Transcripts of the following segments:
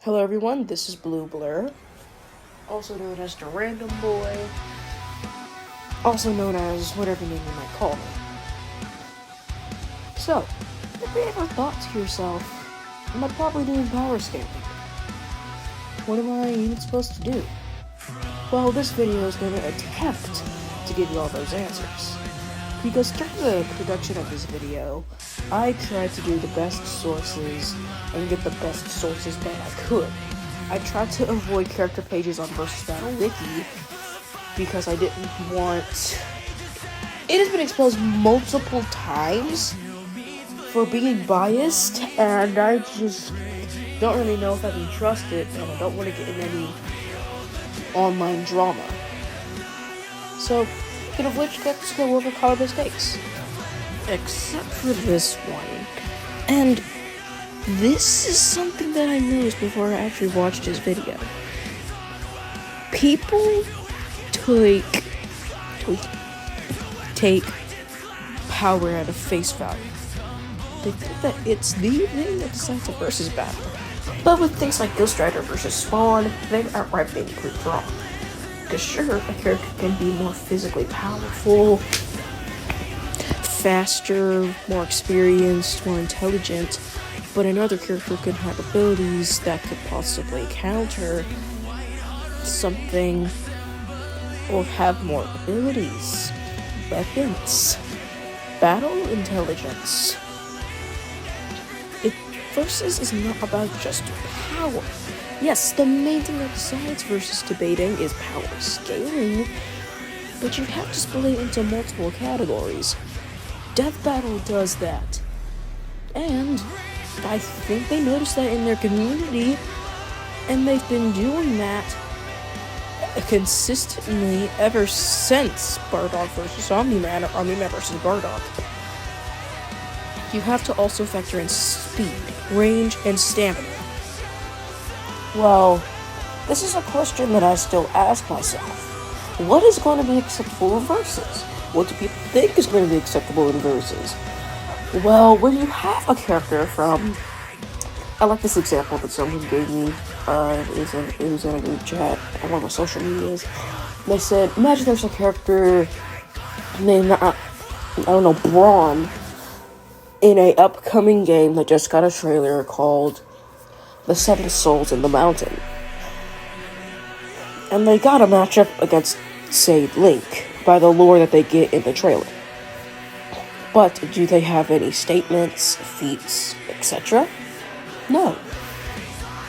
Hello everyone, this is Blue Blur, also known as the Random Boy, also known as whatever name you might call me. So, have you ever thought to yourself, am I probably doing power scaling? What am I even supposed to do? Well, this video is going to attempt to give you all those answers. Because during the production of this video, I tried to do the best sources and get the best sources that I could. I tried to avoid character pages on Versus Battle Wiki because I didn't want... It has been exposed multiple times for being biased, and I just don't really know if I can trust it, and I don't want to get in any online drama. So, speaking of which, let's go over common mistakes. Except for this one. And this is something that I noticed before I actually watched his video. People take power at a face value. They think that it's the thing that decides a versus battle. But with things like Ghost Rider versus Spawn, they outright being proved wrong. Because sure, a character can be more physically powerful, faster, more experienced, more intelligent, but another character could have abilities that could possibly counter something or have more abilities, weapons, battle intelligence. Versus is not about just power. Yes, the main thing that decides versus debating is power scaling, but you have to split it into multiple categories. Death Battle does that. And I think they noticed that in their community, and they've been doing that consistently ever since Bardock versus Omni-Man or Omni-Man versus Bardock. You have to also factor in speed, range, and stamina. Well, this is a question that I still ask myself. What is going to be acceptable in versus? What do people think is going to be acceptable in versus? Well, when you have a character from... I like this example that someone gave me. It was in a group chat on one of my social medias. They said, imagine there's a character named, Braun, in a upcoming game that just got a trailer called The Seven Souls in the Mountain. And they got a matchup against, say, Link, by the lore that they get in the trailer. But do they have any statements, feats, etc.? No.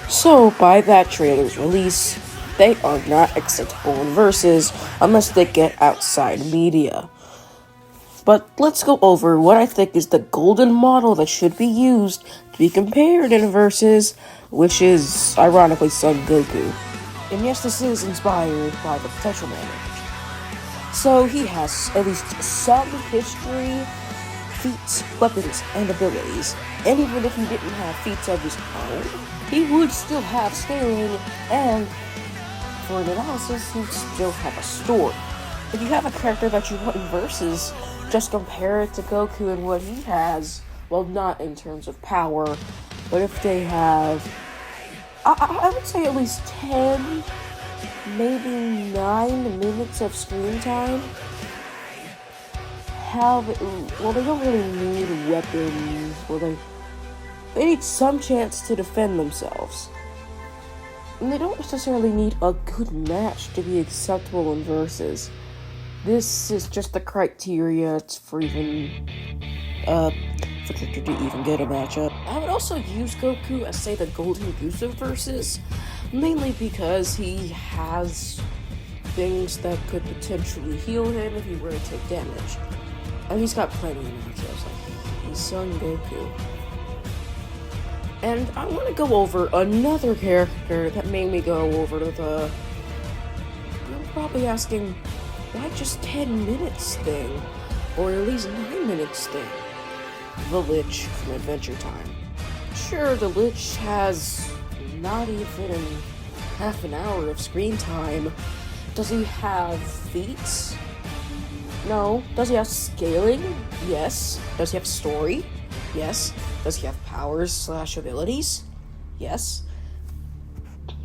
So, by that trailer's release, they are not acceptable in versus unless they get outside media. But let's go over what I think is the golden model that should be used to be compared in versus, which is, ironically, Son Goku. And yes, this is inspired by the Potential Man image. So he has at least some history, feats, weapons, and abilities. And even if he didn't have feats of his own, he would still have scaling, and for an analysis, he'd still have a story. If you have a character that you want in versus, just compare it to Goku and what he has. Well, not in terms of power, but if they have, I would say at least 10, maybe 9 minutes of screen time. They don't really need weapons. They need some chance to defend themselves. And they don't necessarily need a good match to be acceptable in versus. This is just the criteria for character to even get a matchup. I would also use Goku as, say, the golden goose of versus, mainly because he has things that could potentially heal him if he were to take damage. And he's got plenty of matchups, like he's Son Goku. And I want to go over another character that made me go over to the... I'm probably asking, why just 10 minutes thing? Or at least 9 minutes thing? The Lich from Adventure Time. Sure, the Lich has not even half an hour of screen time. Does he have feats? No. Does he have scaling? Yes. Does he have story? Yes. Does he have powers/abilities? Yes.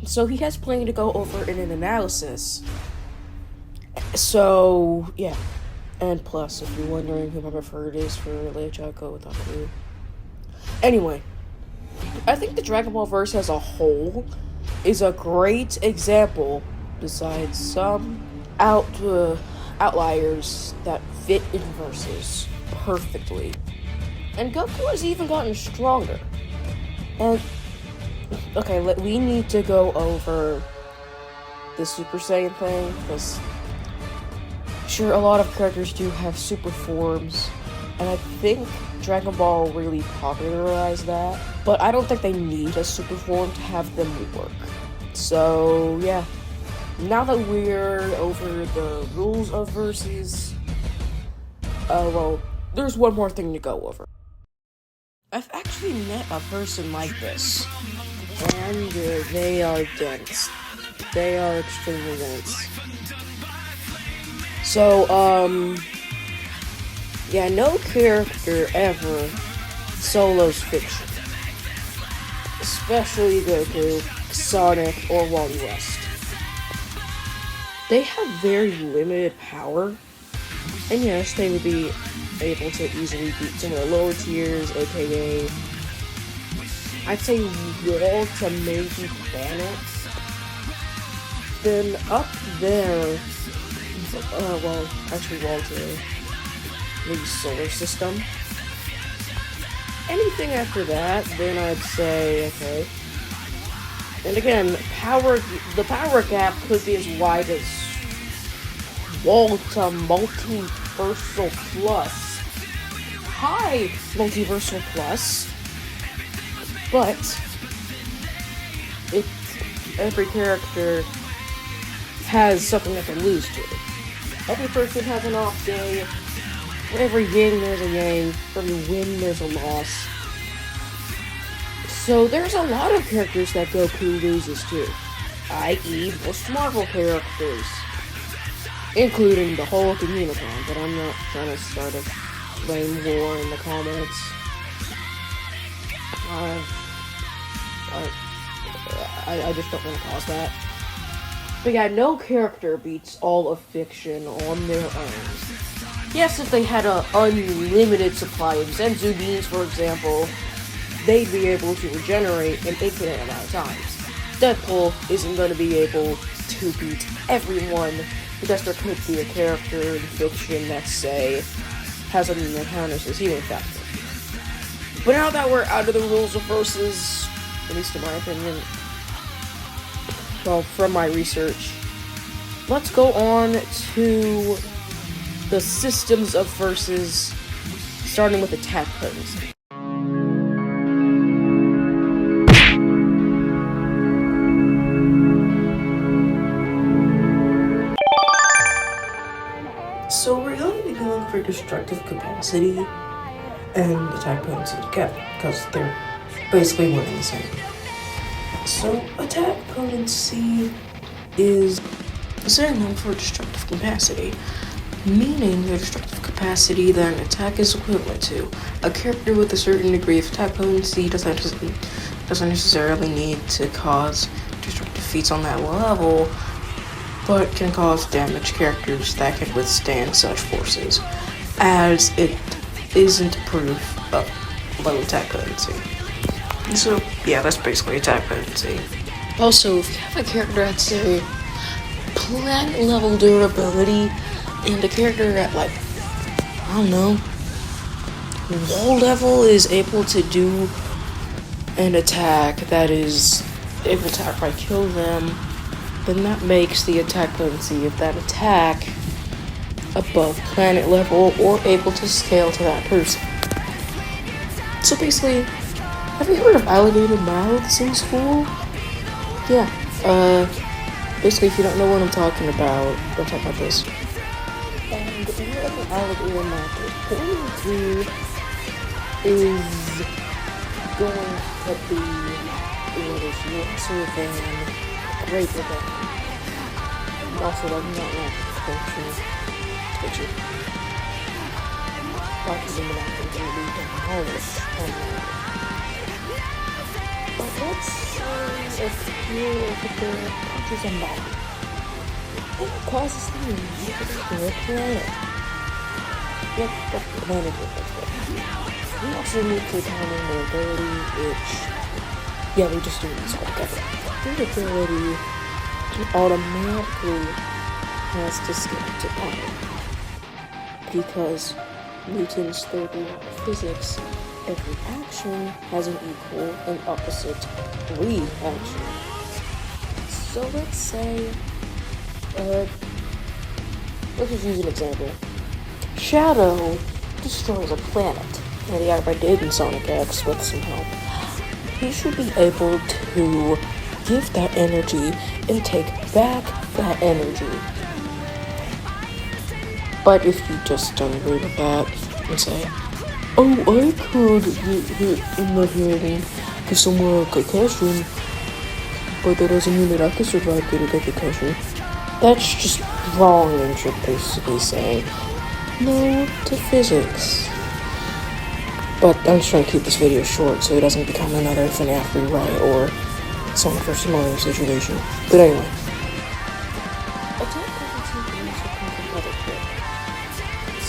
So he has plenty to go over in an analysis. So, yeah. And plus, if you're wondering who my preferred is for LeChuck with Aku. Anyway, I think the Dragon Ball verse as a whole is a great example, besides some outliers that fit in verses perfectly. And Goku has even gotten stronger. And, okay, we need to go over the Super Saiyan thing, because sure, a lot of characters do have super forms, and I think Dragon Ball really popularized that, but I don't think they need a super form to have them work. So, yeah. Now that we're over the rules of verses, well, there's one more thing to go over. I've actually met a person like this, and they are dense. They are extremely dense. So, yeah, no character ever solos fiction. Especially Goku, Sonic, or Wally West. They have very limited power, and yes, they would be able to easily beat some of the lower tiers, aka, I'd say wall to maybe planets. Then up there, well, actually wall to maybe solar system. Anything after that, then I'd say, okay. And again, the power gap could be as wide as wall to multiversal plus. Hi, multiversal plus. But every character has something that can lose to it. Every person has an off day. For every yin, there's a yang. For every win, there's a loss. So there's a lot of characters that Goku loses to, i.e. most Marvel characters, including the Hulk and Unicron, but I'm not trying to start a flame war in the comments. I just don't want to cause that. But yeah, no character beats all of fiction on their own. Yes, if they had an unlimited supply of Zenzu beans, for example, they'd be able to regenerate an infinite amount of times. Deadpool isn't going to be able to beat everyone, because there could be a character in fiction that, say, has something that counters his healing factor. But now that we're out of the rules of verses, at least in my opinion, well, from my research, let's go on to the systems of verses, starting with attack potency. So we're going to be going for destructive capacity and attack potency together, because they're basically one and the same. So attack potency is a synonym for destructive capacity, meaning the destructive capacity that an attack is equivalent to. A character with a certain degree of attack potency doesn't necessarily need to cause destructive feats on that level, but can cause damage characters that can withstand such forces, as it isn't proof of low attack potency. So, yeah, that's basically attack potency. Also, if you have a character at, say, planet level durability, and a character at, like, I don't know, wall level is able to do an attack that is able to outright kill them, then that makes the attack potency of that attack above planet level or able to scale to that person. So basically, have you heard of alligator mouths in school? Yeah, basically if you don't know what I'm talking about, don't talk about this. And whatever alligator mouth is going to is going to be what is lesser than greater than. Also, I'm not like picture. Watching them out and leave them harvest. But let's say a few of the punches a body. It causes the need for a planet. Yep, the planet is it. We also need to counter mobility, which, yeah, we just do this whatever. Durability automatically has to scale to power. Because Newton's third law of physics, every action has an equal and opposite reaction. So let's say, let's just use an example. Shadow destroys a planet, and the I did in Sonic X with some help. He should be able to give that energy and take back that energy. But if you just don't agree with that and say, oh, I could get hit in the head and give someone a concussion, but that doesn't mean that I can survive getting a concussion. That's just wrong, and you're basically saying no to physics. But I'm just trying to keep this video short so it doesn't become another FNAF rewrite or Sonic vs. Mario situation. But anyway.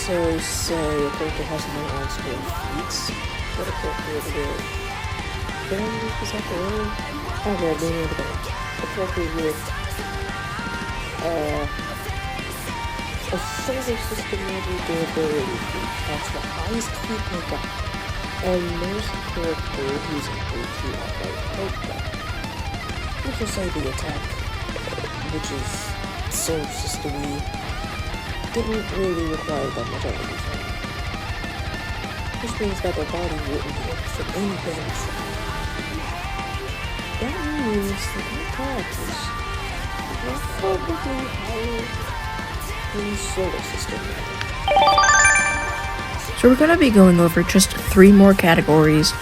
So say a character has no on-screen feats, what a character would do. Then is that the word? I read the name of it. A character with a solar system level durability feat. That's the highest feat they got. And there's a character who's able to outright take that. Let's just say the attack, which is solar system-y, didn't really require that much energy from it. Which means that their body wouldn't be able to take any damage from it. That means that their characters are probably higher in solar system level. So we're going to be going over just 3 more categories,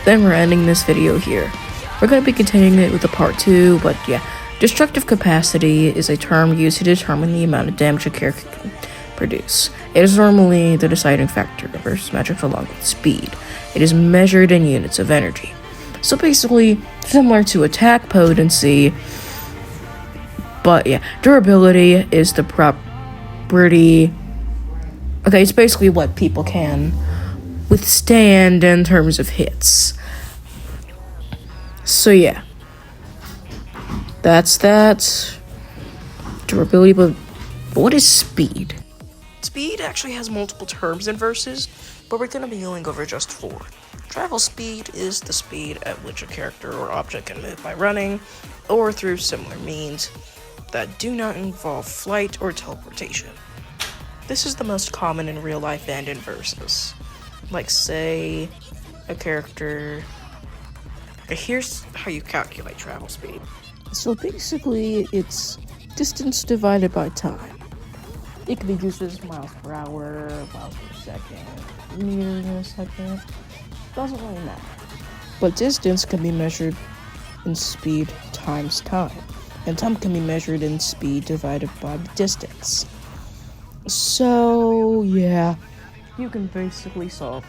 then we're ending this video here. We're going to be continuing it with a part 2, but yeah. Destructive capacity is a term used to determine the amount of damage a character can produce. It is normally the deciding factor versus metrics along with speed. It is measured in units of energy. So basically, similar to attack potency, but yeah, durability is the property. Okay, it's basically what people can withstand in terms of hits. So yeah. That's that. Durability, but what is speed? Speed actually has multiple terms and verses, but we're going to be going over just 4. Travel speed is the speed at which a character or object can move by running, or through similar means that do not involve flight or teleportation. This is the most common in real life and in verses. Like say, a character... Here's how you calculate travel speed. So basically, it's distance divided by time. It can be used as miles per hour, miles per second, meters in a second. Doesn't really matter. But distance can be measured in speed times time. And time can be measured in speed divided by the distance. So, yeah. You can basically solve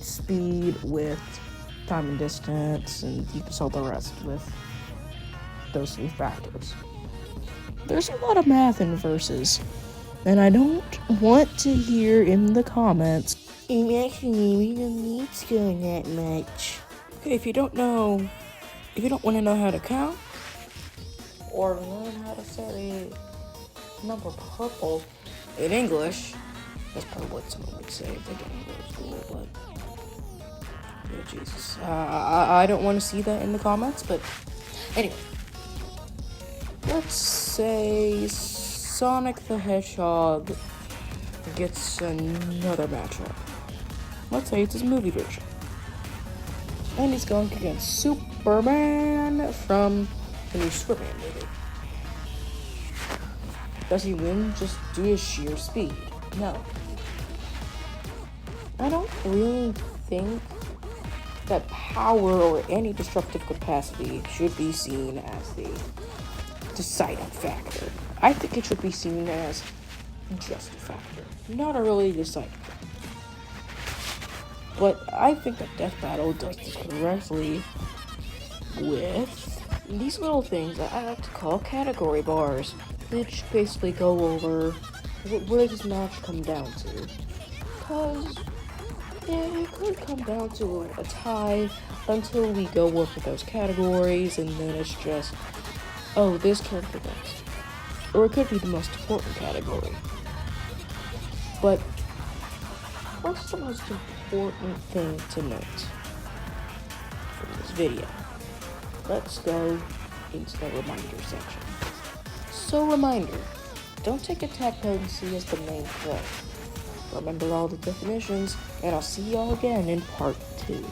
speed with time and distance, and you can solve the rest with those 3 factors. There's a lot of math in verses, and I don't want to hear in the comments, actually, we don't need to go that much. Okay, if you don't want to know how to count, or learn how to say the number purple in English, that's probably what someone would say if they don't go to school, but yeah, Jesus. I don't want to see that in the comments, but anyway. Let's say Sonic the Hedgehog gets another matchup. Let's say it's his movie version. And he's going against Superman from the new Superman movie. Does he win just due to sheer speed? No. I don't really think that power or any destructive capacity should be seen as the deciding factor. I think it should be seen as just a factor, not a really deciding factor. But I think that Death Battle does this correctly with these little things that I like to call category bars, which basically go over what does this match come down to. Because it could come down to a tie until we go over those categories, and then it's just, oh, this character wins. Or it could be the most important category. But what's the most important thing to note from this video? Let's go into the reminder section. So reminder, don't take attack potency as the main threat. Remember all the definitions, and I'll see y'all again in part 2.